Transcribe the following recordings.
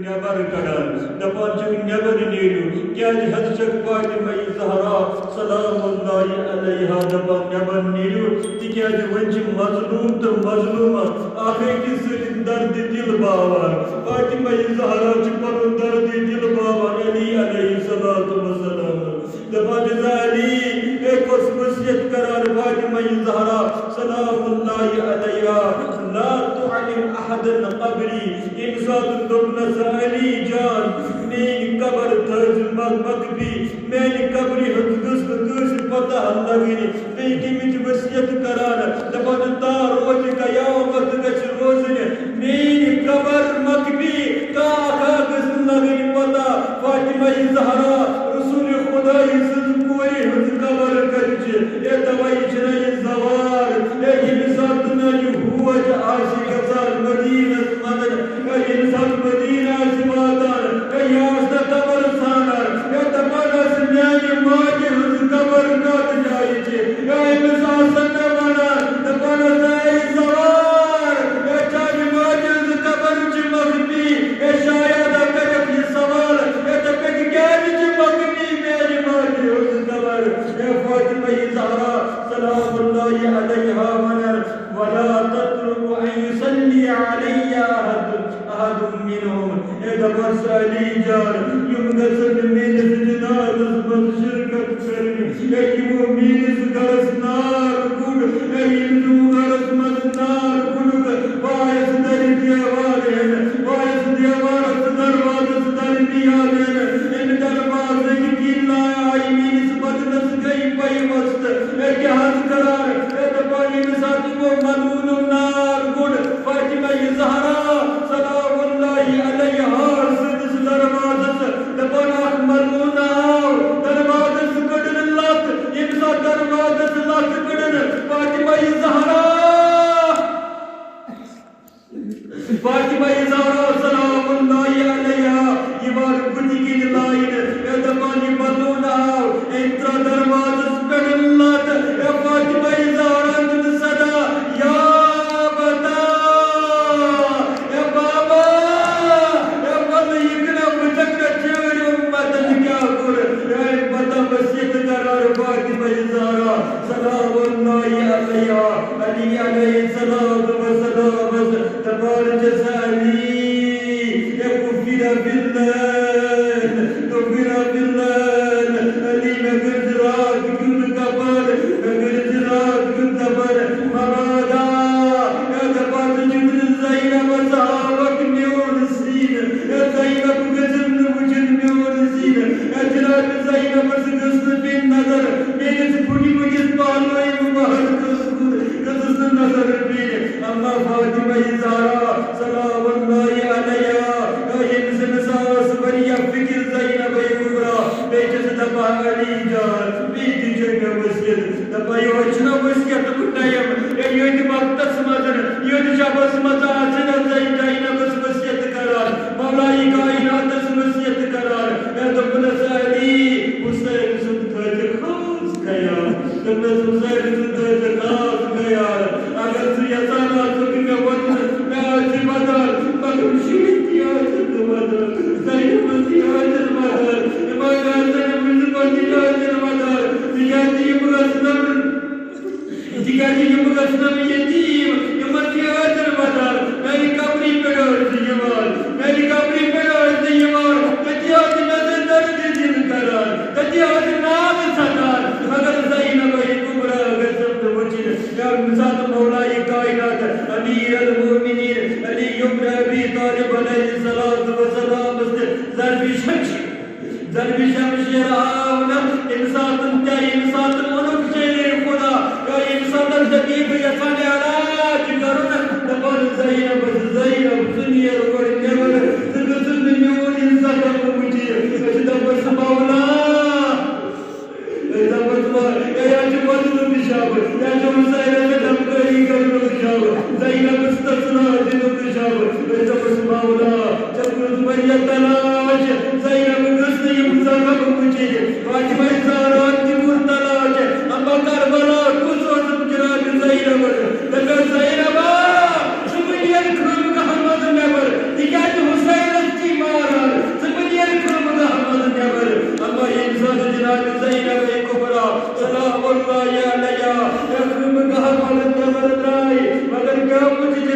Neber kadar, dapancık neber neylu, gel hadşak Fatıma-i Zahra, salamullahi aleyha dapan neber neylu, dikâd vancı mazlumdur mazluma, ahirki sırrın derdi dil bağlar, Fatıma-i Zahra çıkmanın derdi dil bağlar, Ali aleyhissalatu vesselam. Dapancı Ali, ekos vasiyet karar Fatıma-i Zahra, salamullahi aleyha, la tu'alim ahadan qabri, imsadın dobnasa Ali can, meni kabar tercüman makbi, meni kabri hıtkız patah lagini, peki mit vasiyet karar, dapat ta roz kıyamet kaç rozine, meni kabar makbi, ka kız lagini patah, Fatıma-i Zahra, Resul-i Khuda'yı siz koy hız kabar kaçı, etavayı çırayı zavar, gibi zatına yuhuvaca aşık azar, Medine smadar, insan Medine aşımadan, yazda kabar sanar, etavana simyani maci hız kabar kat jayıcı, imsasana bana, etavana sayi zavar, etavani maci hız kabar cimagbi, şayada karaki savar, etapeki gâni cimagbi, meri maci hız kabar, Fatıma-i Zahra, salamullahi aleyha manar, ولا تترك أن يصلي علي أحد منهم إذا مسألي جار يمكن من الجنار من شركة فرمي يجب من سكرس نار كل يجب غرس من نار كل بايس دري ديوارين بايس ديوار سدروات سدري ديالين إن درواز की लाया इमीन सबदनस गई पई मस्त एक हाथ करार पानी में साथ को मलून नार गुड फातिमा-i ज़हरा सलामुल्लाहि अलैहा सिद्स दरवाज़स दबना मलून दरवाज़स कडन लत इमसा दरवाज़स लत कडन फातिमा-i ज़हरा सलामुल्लाहि अलैहा इबार बुद्धि की लाइन दबानी मलून इंtra दरवाज़स कडन लत फातिमा-i ज़हरा सदा या बता या बाबा या बल इकना मुझक चेवरी उम्मतन क्या गुर या बता वसीयत करार फातिमा-i ज़हरा सलामुल्लाहि अलैहा अली अलैहिस्सलातु वस्सलाम तबारक सली या कुफिरा बिल्लाह कुफिरा बिल्लाह अली नगररात गुन कबर नगररात गुन कबर मरादा या दबात जिब्र ज़ैनब सहाबक न्योर सीन या ज़ैनब गजन वजन न्योर सीन या जनाब ज़ैनब सगस्त बिन नजर मेरे से फुटी मुझे पालो मुबारक गजस नजर बिन अम्मा फातिमा-i ज़हरा सलामुल्लाहि अलैहा इंसान सास वरिया फिक्र ज़ैनब कुबरा बेजस दबा अली जान बीती जग वसियत दबा योजना वसियत कुटायम योद मक्तस मदन योद जबस मजा अजन ज़ैनब वसियत करार मौलाई कायनात वसियत करार या दबना साली हुसैन सुनत खास गया दबना हुसैन सुनत खास गया अगर तू यसाना तो कि मैं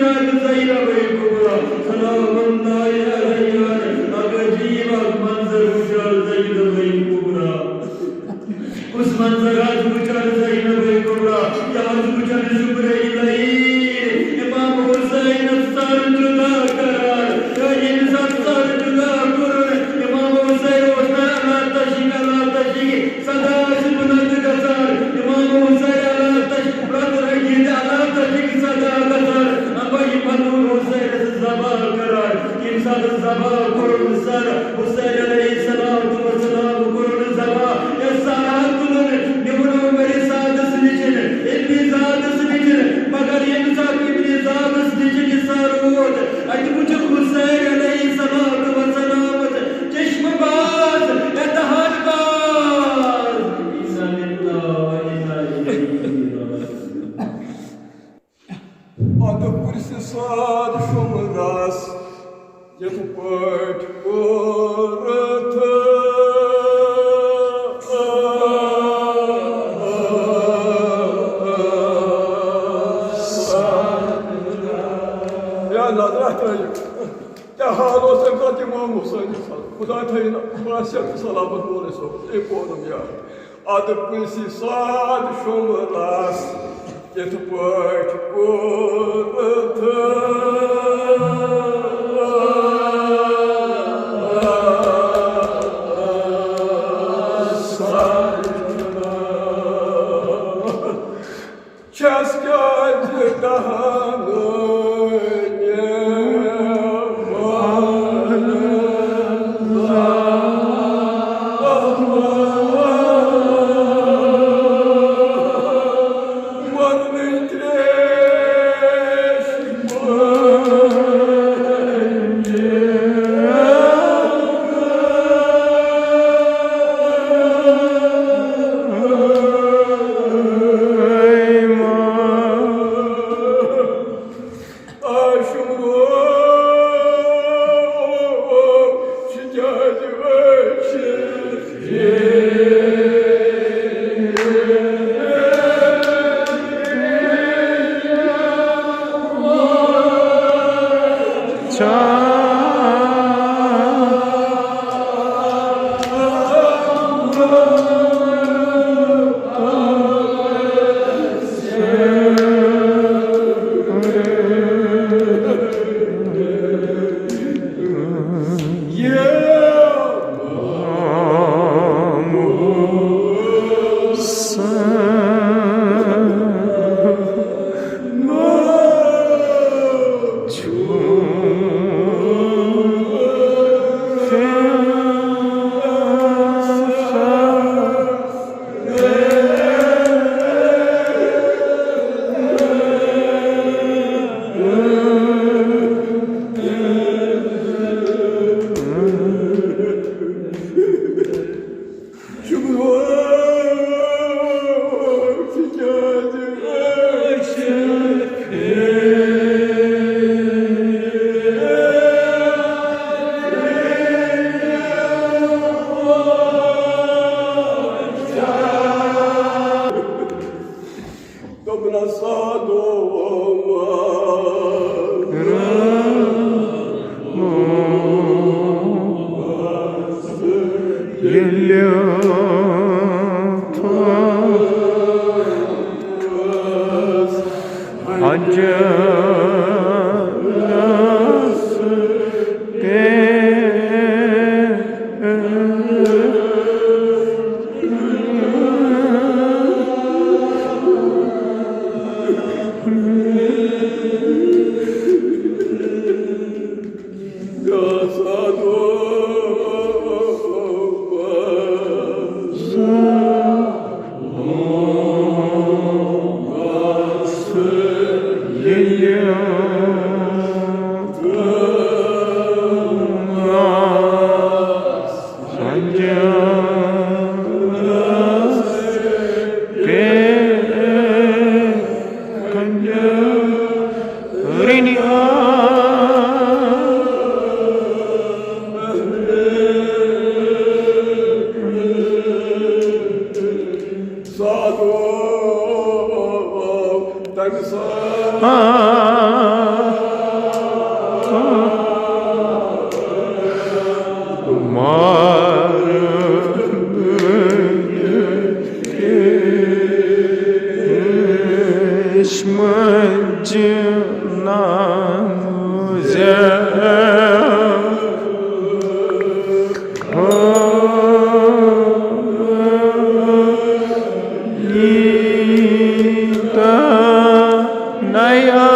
بشرى زينب الكبرى سلام الله عليها أجيب منظر بشرى زينب الكبرى उस मंजरात बुचर ज़ैनब कुबरा याद बुचर जुब्राइल इमाम हुसैन सर जुदा करार या इंसान सर जुदा कर इमाम हुसैन अला तशिक सदा बुलंद गसर इमाम हुसैन अला तशिक ब्रत रखिए अला तशिक सदा गसर अबा इमाम हुसैन ज़बा करार इंसान ज़बा कुरान सर हुसैन अलैहिस्सलाम व सलाम कुरान ज़बा या सारा मगर ये मुसाफिर इब्ने ज़ाबस निजक सारूद अजमुज हुसैन अलैहिस्सलाम व सलामत चश्मबाज इत्तेहादबाज इन्ना लिल्लाहि व इन्ना इलैहि राजिऊन Adı kursi sad şomras yetupart korata क्या हाल हो सकता कि मां मुसैन खुदा थईना वासियत सलामत बोले सो ए पोदम या आदब कुसी साद शोमरास यतपट कोरथ Çaskaj dahanı Ah Naya